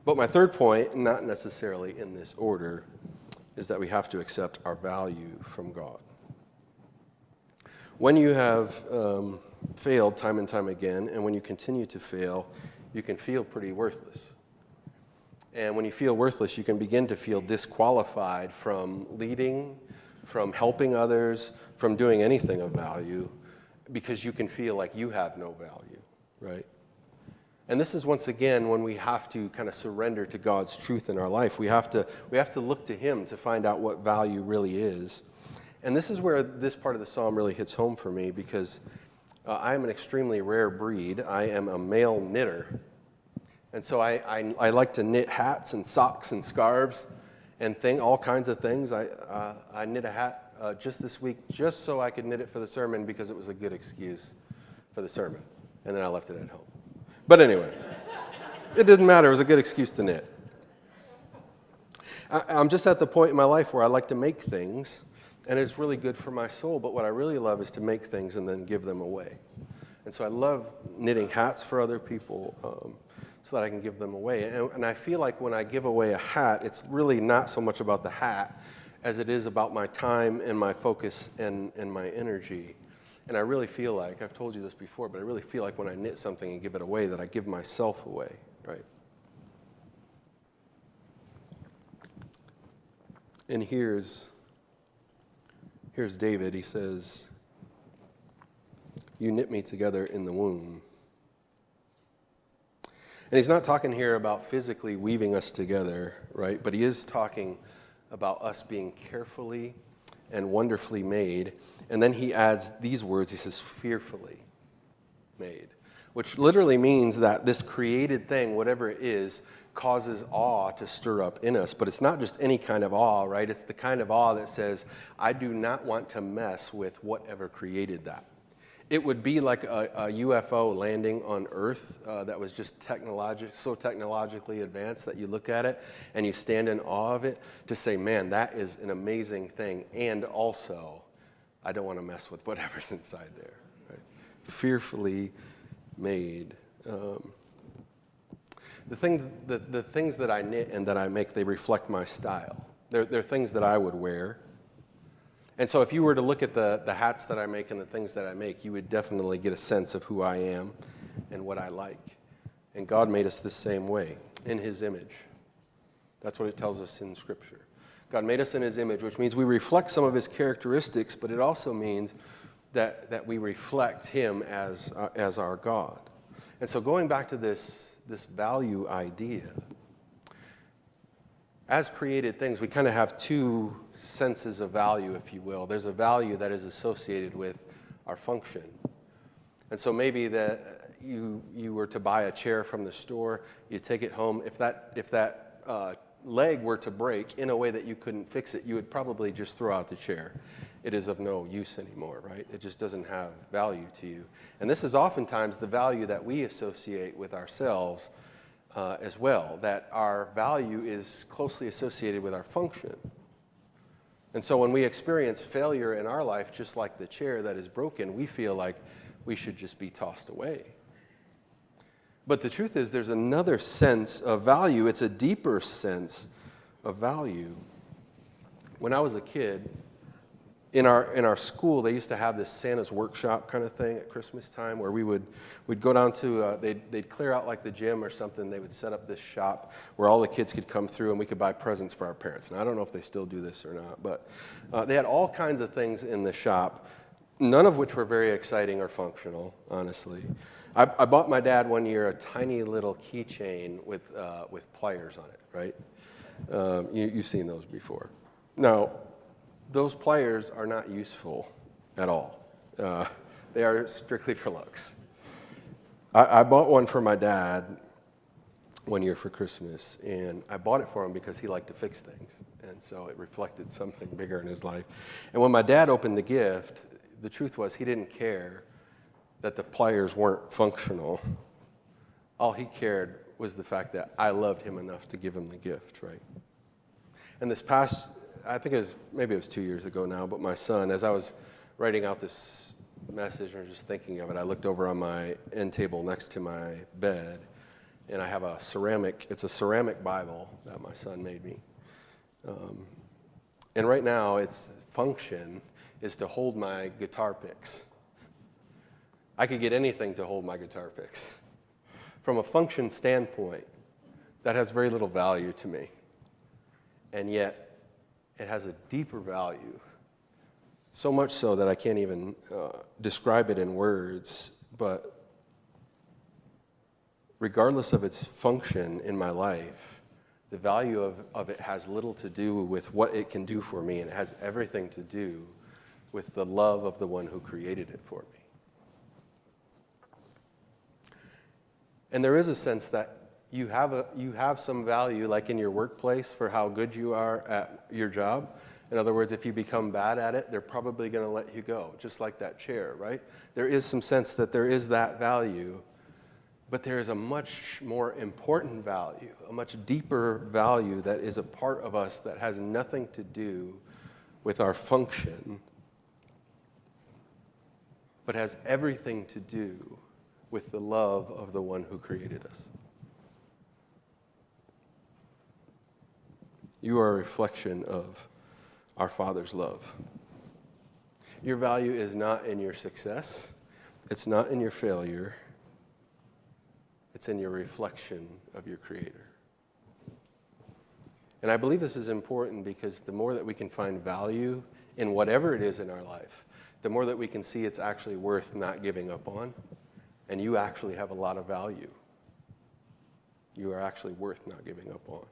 But my third point, not necessarily in this order, is that we have to accept our value from God. When you have failed time and time again, and when you continue to fail, you can feel pretty worthless. And when you feel worthless, you can begin to feel disqualified from leading, from helping others, from doing anything of value, because you can feel like you have no value, right? And this is once again when we have to kind of surrender to God's truth in our life. We have to look to Him to find out what value really is. And this is where this part of the psalm really hits home for me, because I am an extremely rare breed. I am a male knitter. And so I like to knit hats and socks and scarves and all kinds of things. I knit a hat just this week just so I could knit it for the sermon, because it was a good excuse for the sermon. And then I left it at home. But anyway, it didn't matter. It was a good excuse to knit. I'm just at the point in my life where I like to make things, and it's really good for my soul. But what I really love is to make things and then give them away. And so I love knitting hats for other people so that I can give them away. And I feel like when I give away a hat, it's really not so much about the hat as it is about my time and my focus and my energy. And I really feel like, I've told you this before, but I really feel like when I knit something and give it away, that I give myself away, right? And here's David. He says, "You knit me together in the womb." And he's not talking here about physically weaving us together, right? But he is talking about us being carefully and wonderfully made. And then he adds these words. He says, fearfully made, which literally means that this created thing, whatever it is, causes awe to stir up in us. But it's not just any kind of awe, right? It's the kind of awe that says, I do not want to mess with whatever created that. It would be like a UFO landing on Earth that was just so technologically advanced that you look at it and you stand in awe of it to say, man, that is an amazing thing. And also, I don't want to mess with whatever's inside there. Right? Fearfully made. The things that I knit and that I make, they reflect my style. They're things that I would wear. And so if you were to look at the hats that I make and the things that I make, you would definitely get a sense of who I am and what I like. And God made us the same way, in His image. That's what it tells us in Scripture. God made us in His image, which means we reflect some of His characteristics, but it also means that we reflect Him as our God. And so going back to this value idea, as created things, we kind of have two senses of value, if you will. There's a value that is associated with our function. And so maybe that you were to buy a chair from the store, you take it home. If that leg were to break in a way that you couldn't fix it, you would probably just throw out the chair. It is of no use anymore, right? It just doesn't have value to you. And this is oftentimes the value that we associate with ourselves as well, that our value is closely associated with our function. And so when we experience failure in our life, just like the chair that is broken, we feel like we should just be tossed away. But the truth is, there's another sense of value. It's a deeper sense of value. When I was a kid, in our school, they used to have this Santa's workshop kind of thing at Christmas time, where we'd go down to they'd clear out like the gym or something. They would set up this shop where all the kids could come through and we could buy presents for our parents. And I don't know if they still do this or not, but they had all kinds of things in the shop, none of which were very exciting or functional, honestly. I bought my dad one year a tiny little keychain with pliers on it, right? You've seen those before. Now, those pliers are not useful at all. They are strictly for looks. I bought one for my dad one year for Christmas, and I bought it for him because he liked to fix things, and so it reflected something bigger in his life. And when my dad opened the gift, the truth was he didn't care that the pliers weren't functional. All he cared was the fact that I loved him enough to give him the gift, right? And this past, I think maybe it was 2 years ago now, but my son, as I was writing out this message or just thinking of it, I looked over on my end table next to my bed, and I have it's a ceramic Bible that my son made me. And right now, its function is to hold my guitar picks. I could get anything to hold my guitar picks. From a function standpoint, that has very little value to me. And yet, it has a deeper value. So much so that I can't even describe it in words, but regardless of its function in my life, the value of it has little to do with what it can do for me, and it has everything to do with the love of the one who created it for me. And there is a sense that you have some value, like in your workplace, for how good you are at your job. In other words, if you become bad at it, they're probably going to let you go, just like that chair, right? There is some sense that there is that value, but there is a much more important value, a much deeper value that is a part of us that has nothing to do with our function, but has everything to do with the love of the one who created us. You are a reflection of our Father's love. Your value is not in your success. It's not in your failure. It's in your reflection of your Creator. And I believe this is important because the more that we can find value in whatever it is in our life, the more that we can see it's actually worth not giving up on. And you actually have a lot of value. You are actually worth not giving up on.